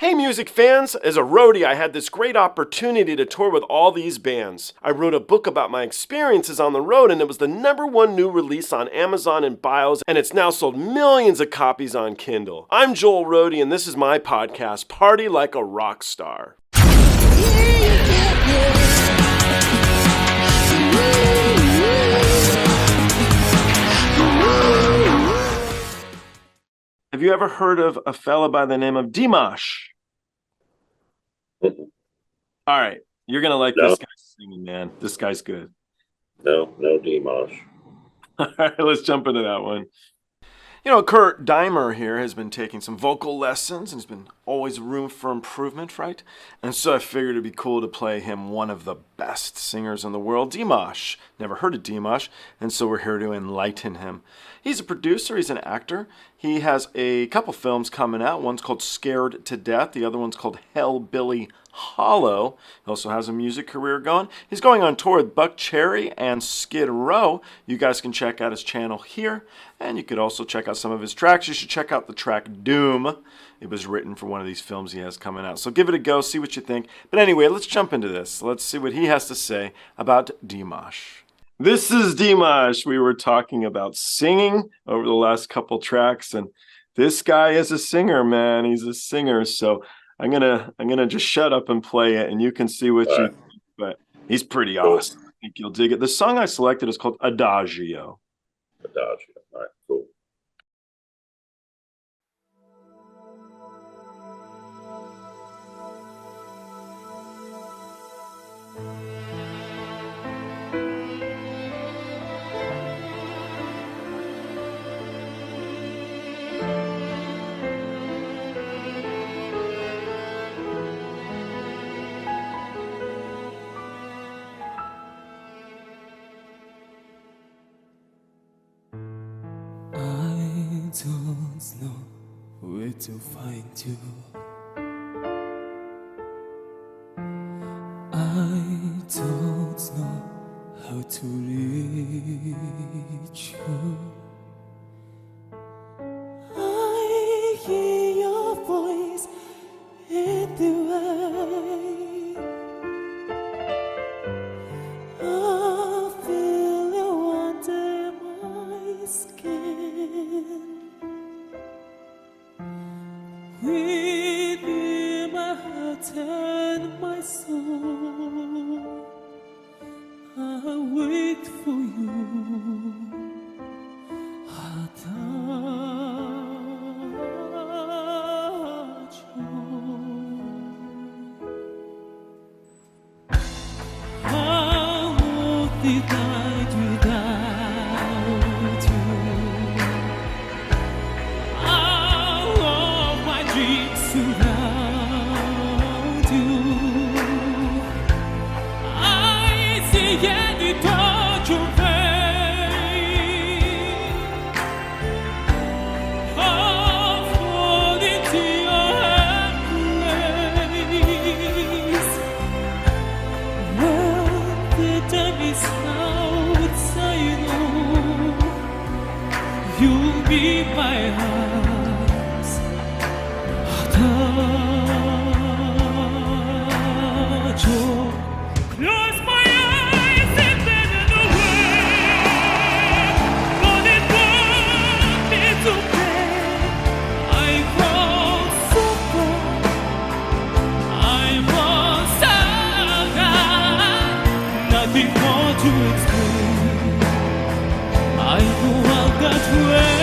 Hey music fans, as a roadie I had this great opportunity to tour with all these bands. I wrote a book about my experiences on the road and it was the #1 new release on Amazon and Bios and it's now sold millions of copies on Kindle. I'm Joel Roadie and this is my podcast, Party Like a Rock Star. Have you ever heard of a fella by the name of Dimash? All right, you're gonna like this guy's singing, man. This guy's good. No Dimash. All right, let's jump into that one. You know, Kurt Deimer here has been taking some vocal lessons and there's been always room for improvement, right? And so I figured it'd be cool to play him one of the best singers in the world, Dimash. Never heard of Dimash, and so we're here to enlighten him. He's a producer, he's an actor. He has a couple films coming out. One's called Scared to Death, the other one's called Hellbilly Hollow. He also has a music career going. He's going on tour with Buck Cherry and Skid Row. You guys can check out his channel here, and you could also check out some of his tracks. You should check out the track Doom. It was written for one of these films he has coming out. So give it a go, see what you think. But anyway, let's jump into this. Let's see what he has to say about Dimash. This is Dimash. We were talking about singing over the last couple tracks, and this guy is a singer, man. He's a singer. So I'm gonna just shut up and play it, and you can see what you think. But he's pretty awesome. I think you'll dig it. The song I selected is called Adagio. Adagio. All right, cool. I don't know where to find you. I don't know how to reach you. I hear your voice in the rain. I feel you under my skin. Within my heart and my soul, I wait for you. Adagio. How did I without you? All of my dreams surround you. I see any touch of pain. I'll fall into your embrace. When the time is out, I know you'll be my arms. Adagio. Close my eyes and then away. But it won't be too bad. I've grown so far. I'm on saga. Nothing more to explain. I know I've got to wait.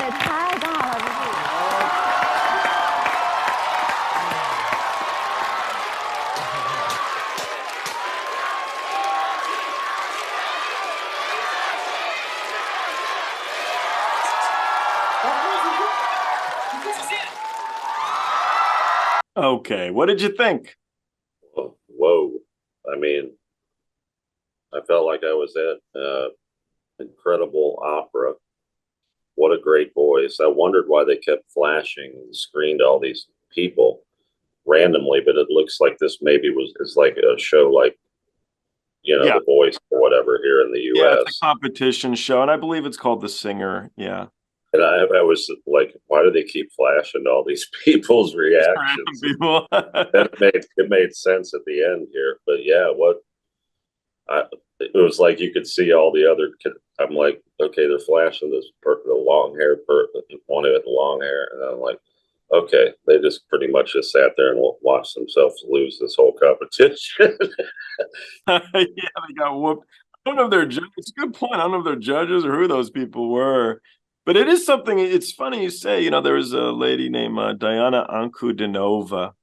也太大了，这是。Okay, what did you think? Whoa. I mean, I felt like I was at incredible opera. What a great voice. I wondered why they kept flashing the screen to all these people randomly, but it looks like this maybe is like a show like, Yeah, The Voice or whatever here in the yeah, it's US. a competition show, and I believe it's called The Singer. Yeah. And I was like, why do they keep flashing to all these people's Random reactions? people. Then it made sense at the end here. But yeah, it was like you could see all the other. I'm like, okay, they're flashing the long hair one with the long hair, and I'm like, okay, they just pretty much just sat there and watched themselves lose this whole competition. Yeah, they got whooped. I don't know if they're judges. It's a good point. I don't know if they're judges or who those people were. But it is something. It's funny you say, there was a lady named Diana Ankudinova,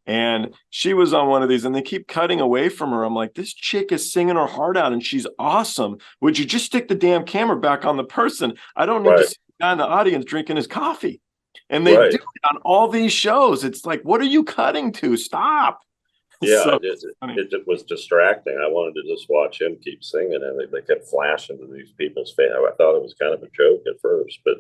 and she was on one of these, and they keep cutting away from her. I'm like, this chick is singing her heart out, and she's awesome. Would you just stick the damn camera back on the person? I don't need to Right, see the guy in the audience drinking his coffee. And they do right. it on all these shows. It's like, what are you cutting to? Stop. Yeah, So funny. it was distracting. I wanted to just watch him keep singing, and they kept flashing to these people's face. I thought it was kind of a joke at first, but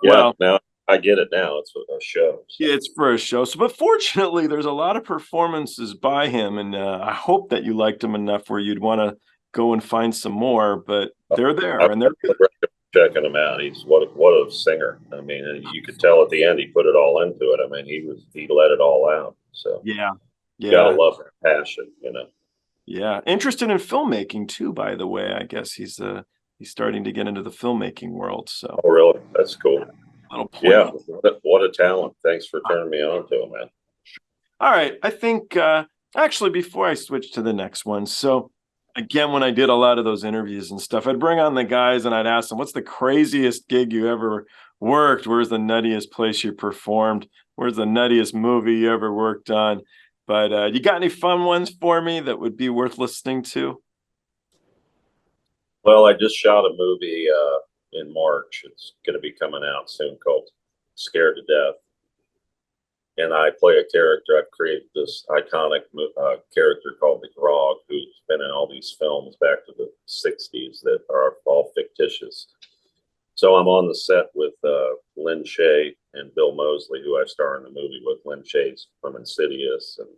yeah, Well, now I get it. Now it's a show. So. it's for a show. So, but fortunately, there's a lot of performances by him, and I hope that you liked him enough where you'd want to go and find some more. But they're I there, and they're good. recommend checking him out. He's what a singer. I mean, and you could tell at the end he put it all into it. I mean, he let it all out. So Yeah, you gotta yeah, love that passion. yeah. Interested in filmmaking too, by the way. I guess he's starting to get into the filmmaking world. So, Oh, really? That's cool. little point. Yeah, what a talent. Thanks for turning me on to him, man. All right. I think actually before I switch to the next one, so again, when I did a lot of those interviews and stuff, I'd bring on the guys and I'd ask them, what's the craziest gig you ever worked? Where's the nuttiest place you performed? Where's the nuttiest movie you ever worked on? But you got any fun ones for me that would be worth listening to? Well, I just shot a movie in March. It's going to be coming out soon called Scared to Death. And I play a character. I've created this iconic character called the Grog, who's been in all these films back to the 60s that are all fictitious. So I'm on the set with Lynn Shay and Bill Moseley, who I star in the movie with. Lynn Shay's from Insidious and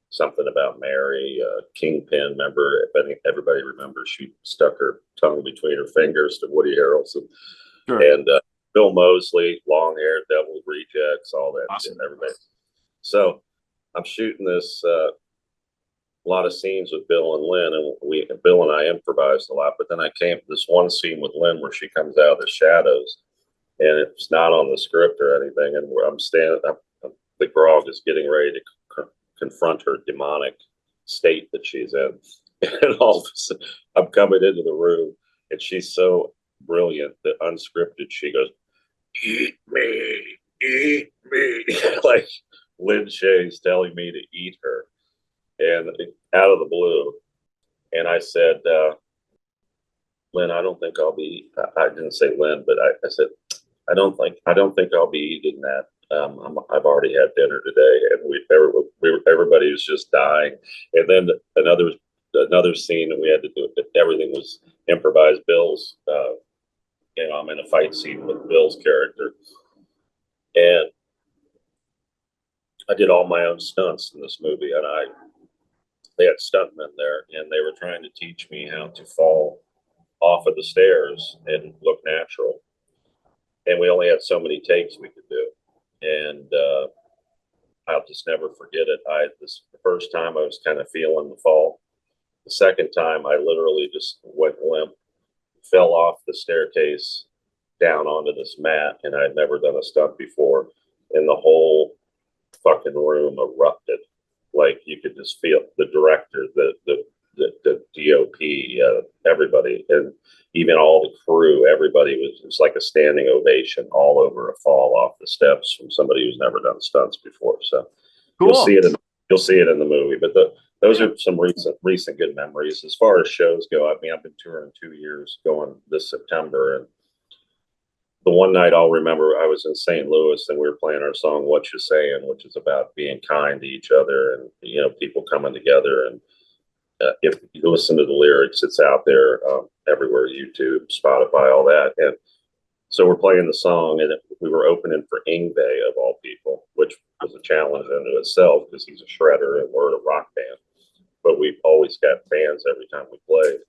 Something About Mary, Kingpin. Remember, if everybody remembers, she stuck her tongue between her fingers to Woody Harrelson. Sure. And Bill Moseley, long hair, Devil Rejects, all that Awesome. shit. Everybody. So I'm shooting this a lot of scenes with Bill and Lynn, and Bill and I improvised a lot. But then I came to this one scene with Lynn where she comes out of the shadows, and it's not on the script or anything. And where I'm standing, the Grog is getting ready to confront her demonic state that she's in, and all of a sudden, I'm coming into the room, and she's so brilliant that unscripted, she goes, "Eat me, eat me," like Lynn Shay's telling me to eat her, and out of the blue. And I said, Lynn, I don't think I'll be. I didn't say Lynn, but I said, I don't think I'll be eating that. I've already had dinner today, and everybody was just dying. And then another scene that we had to do. Everything was improvised. I'm in a fight scene with Bill's character, and I did all my own stunts in this movie, and they had stuntmen there, and they were trying to teach me how to fall off of the stairs and look natural. And we only had so many takes we could do, and I'll just never forget it. This the first time I was kind of feeling the fall. The second time I literally just went limp, fell off the staircase down onto this mat, and I'd never done a stunt before, and the whole fucking room erupted. Like you could just feel the director, the DOP, everybody, and even all the crew, everybody was like a standing ovation all over a fall off the steps from somebody who's never done stunts before. So you'll Cool. see it in the movie. But those are some recent good memories. As far as shows go, I mean, I've been touring 2 years, going this September, and the one night I'll remember, I was in St. Louis and we were playing our song "What You Saying," which is about being kind to each other and people coming together. And if you listen to the lyrics, it's out there everywhere: YouTube, Spotify, all that. And so we're playing the song, and we were opening for Ingve of all people, which was a challenge unto itself because he's a shredder and we're a rock band. But we've always got fans every time we played.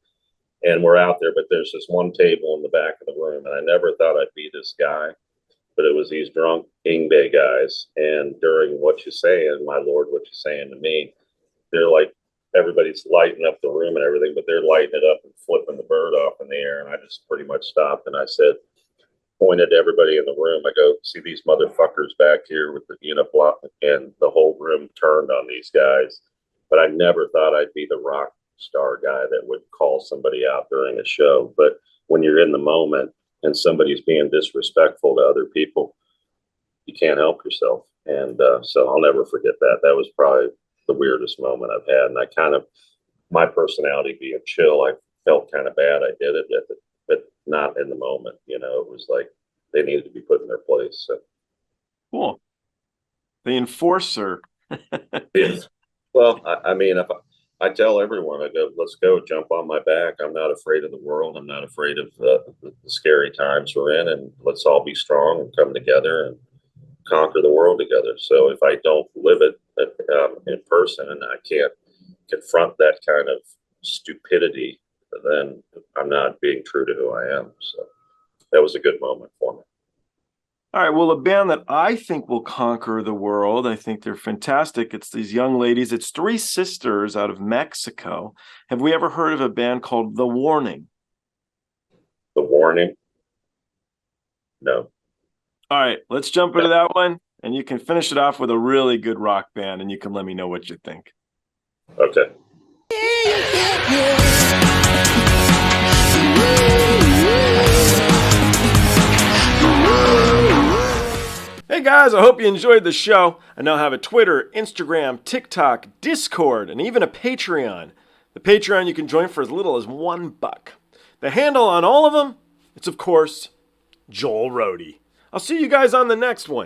And we're out there, but there's this one table in the back of the room, and I never thought I'd be this guy, but it was these drunk Ingve guys. And during "What You Saying," "My Lord, What You Saying to Me," they're like, everybody's lighting up the room and everything, but they're lighting it up and flipping the bird off in the air. And I just pretty much stopped and I said, pointed to everybody in the room. I go, "See these motherfuckers back here with the block?" And the whole room turned on these guys. But I never thought I'd be the rock star guy that would call somebody out during a show. But when you're in the moment and somebody's being disrespectful to other people, you can't help yourself. And so I'll never forget that. That was probably the weirdest moment I've had. And my personality being chill, I felt kind of bad I did it, but not in the moment. It was like they needed to be put in their place. So. Cool. The enforcer. Yeah. Well, I mean, if I tell everyone, I go, "Let's go, jump on my back. I'm not afraid of the world. I'm not afraid of the scary times we're in, and let's all be strong and come together and conquer the world together." So if I don't live it in person and I can't confront that kind of stupidity, then I'm not being true to who I am. So that was a good moment for me. All right, well, a band that I think will conquer the world, I think they're fantastic. It's these young ladies. It's three sisters out of Mexico. Have we ever heard of a band called The Warning? The Warning? No. All right, let's jump into that one, and you can finish it off with a really good rock band, and you can let me know what you think. Okay. Hey guys, I hope you enjoyed the show. I now have a Twitter, Instagram, TikTok, Discord, and even a Patreon. The Patreon you can join for as little as $1. The handle on all of them, it's of course, Joel Roadie. I'll see you guys on the next one.